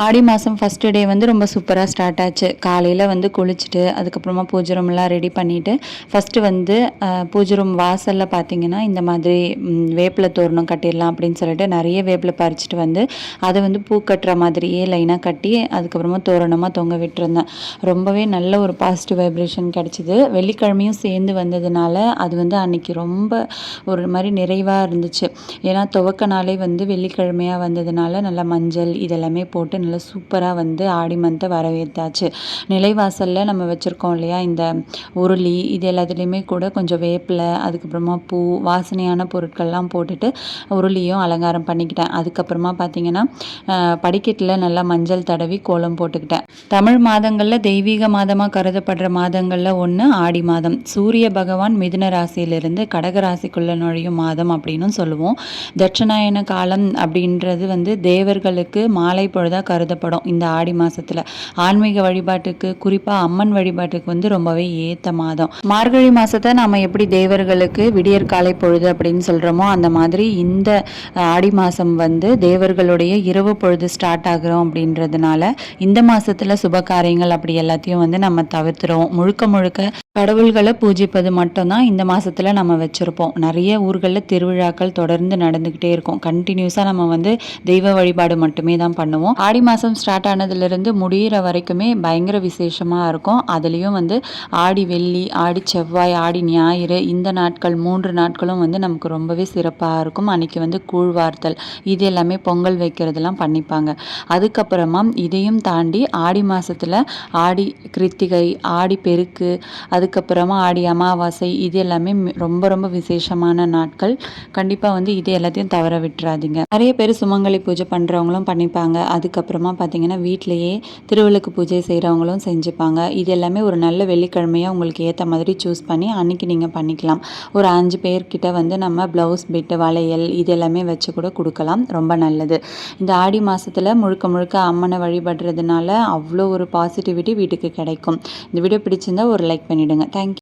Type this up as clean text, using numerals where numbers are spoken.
ஆடி மாதம் first day வந்து ரொம்ப சூப்பராக ஸ்டார்ட் ஆச்சு. காலையில் வந்து குளிச்சுட்டு அதுக்கப்புறமா பூஜை ரூம்லாம் ரெடி பண்ணிவிட்டு ஃபஸ்ட்டு வந்து பூஜை ரூம் வாசலில் பார்த்திங்கன்னா இந்த மாதிரி வேப்பிலை தோரணம் கட்டிடலாம் அப்படின்னு சொல்லிட்டு நிறைய வேப்பிலை பறிச்சுட்டு வந்து அதை வந்து பூ கட்டுற மாதிரியே லைனாக கட்டி அதுக்கப்புறமா தோரணமாக தொங்க விட்டுருந்தேன். ரொம்பவே நல்ல ஒரு பாசிட்டிவ் வைப்ரேஷன் கிடச்சிது. வெள்ளிக்கிழமையும் சேர்ந்து வந்ததுனால அது வந்து அன்றைக்கி ரொம்ப ஒரு மாதிரி நிறைவாக இருந்துச்சு. ஏன்னா துவக்க நாளே வந்து வெள்ளிக்கிழமையாக வந்ததுனால நல்லா மஞ்சள் இதெல்லாமே போட்டு நல்லா சூப்பராக வந்து ஆடி மந்த்தை வரவேற்றாச்சு. நிலைவாசலில் நம்ம வச்சுருக்கோம் இல்லையா, இந்த உருளி இது எல்லாத்துலேயுமே கூட கொஞ்சம் வேப்பிலை அதுக்கப்புறமா பூ வாசனையான பொருட்கள்லாம் போட்டுட்டு உருளியும் அலங்காரம் பண்ணிக்கிட்டேன். அதுக்கப்புறமா பார்த்திங்கன்னா படிக்கட்டில் நல்லா மஞ்சள் தடவி கோலம் போட்டுக்கிட்டேன். தமிழ் மாதங்களில் தெய்வீக மாதமாக கருதப்படுற மாதங்களில் ஒன்று ஆடி மாதம். சூரிய பகவான் மிதுன ராசியிலிருந்து கடக ராசிக்குள்ளே நுழையும் மாதம் அப்படின்னு சொல்லுவோம். தட்சிணாயன காலம் அப்படின்றது வந்து தேவர்களுக்கு மாலை பொழுதாக கருதப்படும். இந்த ஆடி மாதத்தில் ஆன்மீக வழிபாட்டுக்கு குறிப்பாக அம்மன் வழிபாட்டுக்கு வந்து ரொம்பவே ஏற்ற மாதம். மார்கழி மாதத்தை நாம் எப்படி தேவர்களுக்கு விடியற் காலை பொழுது அப்படின்னு சொல்கிறோமோ அந்த மாதிரி இந்த ஆடி மாதம் வந்து தேவர்களுடைய இரவு பொழுது ஸ்டார்ட் ஆகிறோம் அப்படின்றதுனால இந்த மாதத்தில் சுப காரியங்கள் அப்படி எல்லாத்தையும் வந்து நம்ம தவிர்த்துறோம். முழுக்க முழுக்க கடவுள்களை பூஜிப்பது மட்டும்தான் இந்த மாதத்தில் நம்ம வச்சுருப்போம். நிறைய ஊர்களில் திருவிழாக்கள் தொடர்ந்து நடந்துக்கிட்டே இருக்கும். கண்டினியூஸாக நம்ம வந்து தெய்வ வழிபாடு மட்டுமே தான் பண்ணுவோம். ஆடி மாதம் ஸ்டார்ட் ஆனதுலேருந்து முடிகிற வரைக்குமே பயங்கர விசேஷமாக இருக்கும். அதுலேயும் வந்து ஆடி வெள்ளி, ஆடி செவ்வாய், ஆடி ஞாயிறு இந்த நாட்கள் 3 நாட்களும் வந்து நமக்கு ரொம்பவே சிறப்பாக இருக்கும். அன்றைக்கி வந்து கூழ்வார்த்தல் இது எல்லாமே பொங்கல் வைக்கிறதுலாம் பண்ணிப்பாங்க. அதுக்கப்புறமா இதையும் தாண்டி ஆடி மாதத்தில் ஆடி கிருத்திகை, ஆடி பெருக்கு, அதுக்கப்புறமா ஆடி அமாவாசை இது எல்லாமே ரொம்ப ரொம்ப விசேஷமான நாட்கள். கண்டிப்பாக வந்து இது எல்லாத்தையும் தவற விட்டுறாதீங்க. நிறைய பேர் சுமங்கலி பூஜை பண்ணுறவங்களும் பண்ணிப்பாங்க. அதுக்கப்புறமா பார்த்திங்கன்னா வீட்டிலையே திருவிளக்கு பூஜை செய்கிறவங்களும் செஞ்சுப்பாங்க. இது எல்லாமே ஒரு நல்ல வெள்ளிக்கிழமையாக உங்களுக்கு ஏற்ற மாதிரி சூஸ் பண்ணி அன்றைக்கி நீங்கள் பண்ணிக்கலாம். ஒரு 5 பேர்கிட்ட வந்து நம்ம ப்ளவுஸ் பிட்டு வளையல் இது எல்லாமே வச்சு கூட கொடுக்கலாம். ரொம்ப நல்லது. இந்த ஆடி மாதத்தில் முழுக்க முழுக்க அம்மனை வழிபடுறதுனால அவ்வளோ ஒரு பாசிட்டிவிட்டி வீட்டுக்கு கிடைக்கும். இந்த வீடியோ பிடிச்சிருந்தா ஒரு லைக் பண்ணிவிடுங்க. தேங்க்யூ.